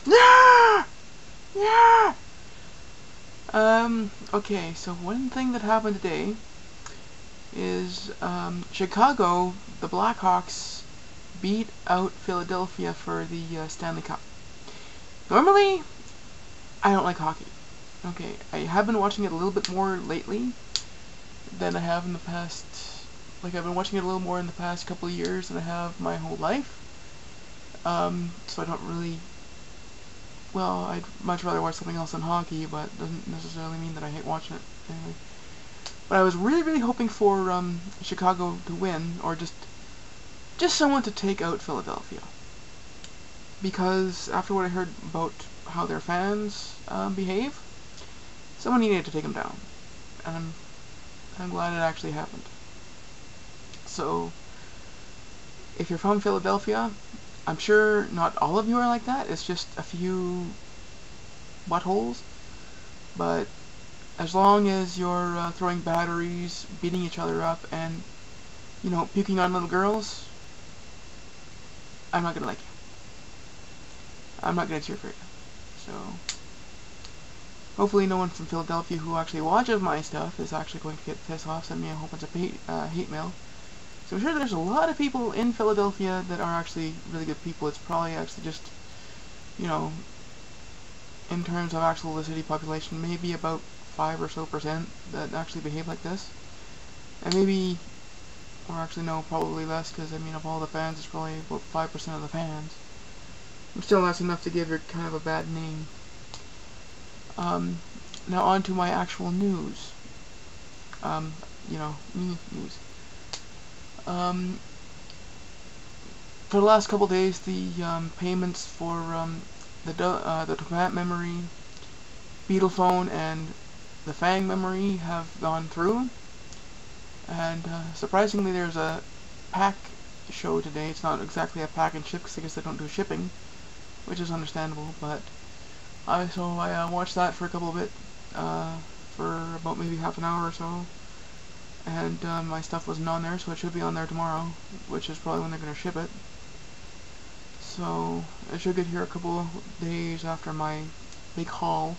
Yeah! Yeah! Okay, so one thing that happened today is, Chicago, the Blackhawks, beat out Philadelphia for the Stanley Cup. Normally, I don't like hockey. Okay, I have been watching it a little bit more lately than I have in the past. Like, I've been watching it a little more in the past couple of years than I have my whole life. So I don't really. Well, I'd much rather watch something else than hockey, but doesn't necessarily mean that I hate watching it. Anyway. But I was really, really hoping for Chicago to win, or just someone to take out Philadelphia. Because after what I heard about how their fans behave, someone needed to take them down. And I'm glad it actually happened. So, if you're from Philadelphia, I'm sure not all of you are like that. It's just a few buttholes. But as long as you're throwing batteries, beating each other up, and, you know, puking on little girls, I'm not gonna like you. I'm not gonna cheer for you. So, hopefully no one from Philadelphia who actually watches my stuff is actually going to get pissed off, send me a whole bunch of hate mail. So I'm sure there's a lot of people in Philadelphia that are actually really good people. It's probably actually just, you know, in terms of actual the city population, maybe about 5 or so % that actually behave like this. And maybe, or actually no, probably less, because I mean of all the fans, it's probably about 5% of the fans. And still, that's enough to give her kind of a bad name. Now on to my actual news. You know, news. For the last couple days, the payments for the Tomat memory, Beetle phone, and the Fang memory have gone through. And surprisingly, there's a pack show today. It's not exactly a pack and ship, because I guess they don't do shipping, which is understandable. But I watched that for a couple of bit, for about maybe half an hour or so. And my stuff wasn't on there, so it should be on there tomorrow, which is probably when they're going to ship it. So I should get here a couple of days after my big haul.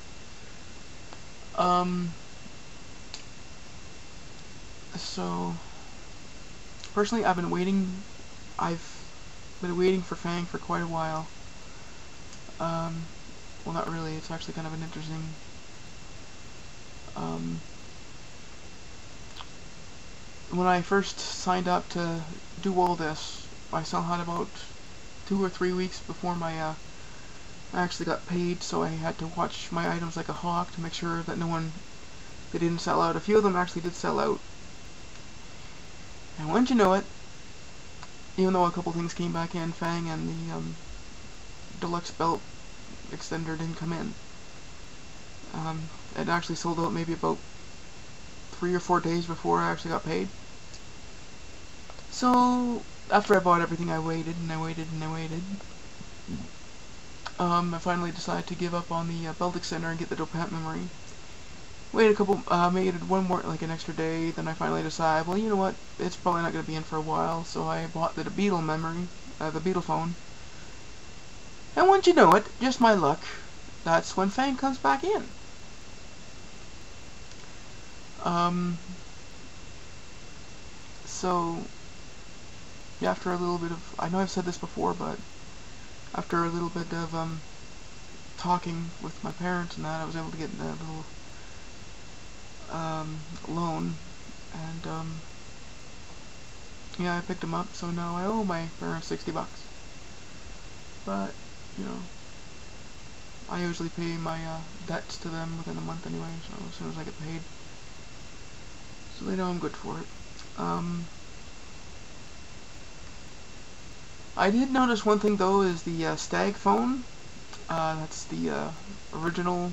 So personally, I've been waiting for Fang for quite a while. Well, not really. It's actually kind of an interesting when I first signed up to do all this, I still had about 2 or 3 weeks before my I actually got paid, so I had to watch my items like a hawk to make sure that they didn't sell out. A few of them actually did sell out. And wouldn't you know it, even though a couple things came back in, Fang and the deluxe belt extender didn't come in. It actually sold out maybe about 3 or 4 days before I actually got paid. So after I bought everything, I waited and I waited and I waited. I finally decided to give up on the belt extender and get the Dopant memory. Waited made one more, like an extra day. Then I finally decided, well, you know what? It's probably not going to be in for a while. So I bought the Beetle memory, the Beetle phone. And wouldn't you know it, just my luck, that's when Fang comes back in. So after a little bit of, I know I've said this before, but after a little bit of talking with my parents and that, I was able to get a little loan, and yeah, I picked him up, so now I owe my parents $60. But, you know, I usually pay my debts to them within a month anyway, so as soon as I get paid. So they know I'm good for it. I did notice one thing though, is the Stag phone. That's the original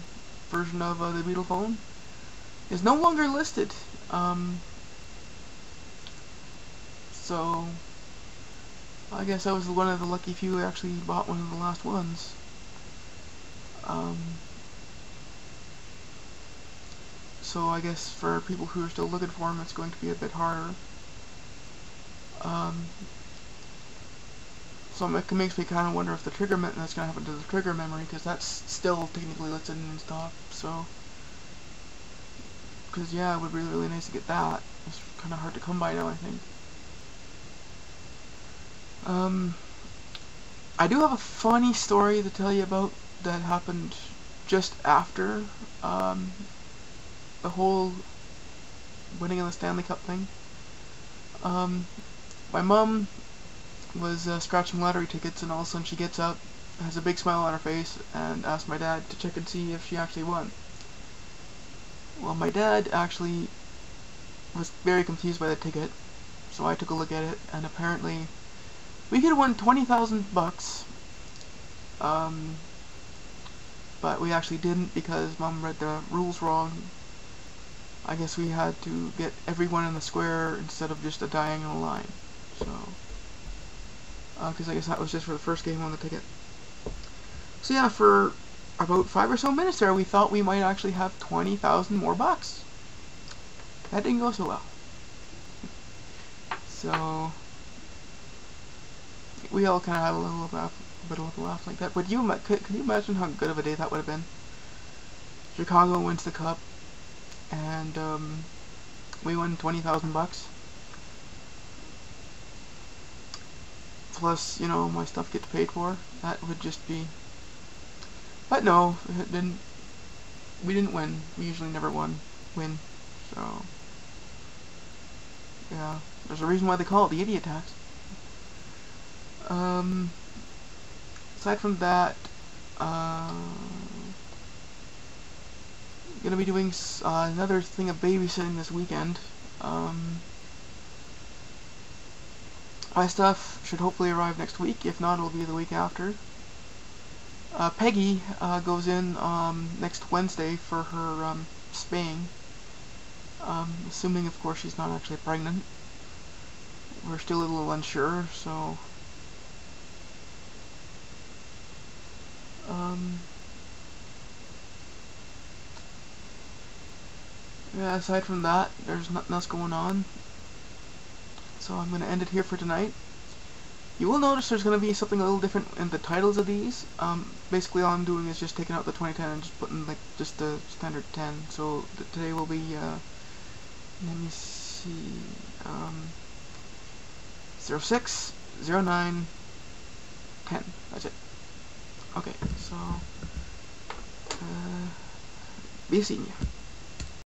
version of the Beetle phone, is no longer listed. So I guess I was one of the lucky few who actually bought one of the last ones. So I guess for people who are still looking for them, it's going to be a bit harder. So it makes me kind of wonder if that's going to happen to the trigger memory, because that's still technically listed in stock. So, because yeah, it would be really nice to get that. It's kind of hard to come by now, I think. I do have a funny story to tell you about that happened just after the whole winning of the Stanley Cup thing. My mom was scratching lottery tickets, and all of a sudden she gets up, has a big smile on her face, and asks my dad to check and see if she actually won. Well, my dad actually was very confused by the ticket, so I took a look at it, and apparently we could have won $20,000, but we actually didn't because Mom read the rules wrong. I guess we had to get everyone in the square instead of just a diagonal line. So, because I guess that was just for the first game on the ticket. So yeah, for about 5 or so minutes there, we thought we might actually have 20,000 more bucks. That didn't go so well. So we all kind of had a bit of a laugh like that. But could you imagine how good of a day that would have been? Chicago wins the cup, and we won 20,000 bucks. Plus, you know, my stuff gets paid for. That would just be. But no, it didn't. We didn't win. We usually never win. So yeah, there's a reason why they call it the idiot tax. Aside from that, gonna be doing another thing of babysitting this weekend. My stuff should hopefully arrive next week. If not, it'll be the week after. Peggy goes in next Wednesday for her spaying. Assuming, of course, she's not actually pregnant. We're still a little unsure, so yeah, aside from that, there's nothing else going on. So I'm going to end it here for tonight. You will notice there's going to be something a little different in the titles of these. Basically all I'm doing is just taking out the 2010 and just putting like just the standard 10. So today will be, let me see, 06, 09, 10. That's it. Okay, so, be seeing you.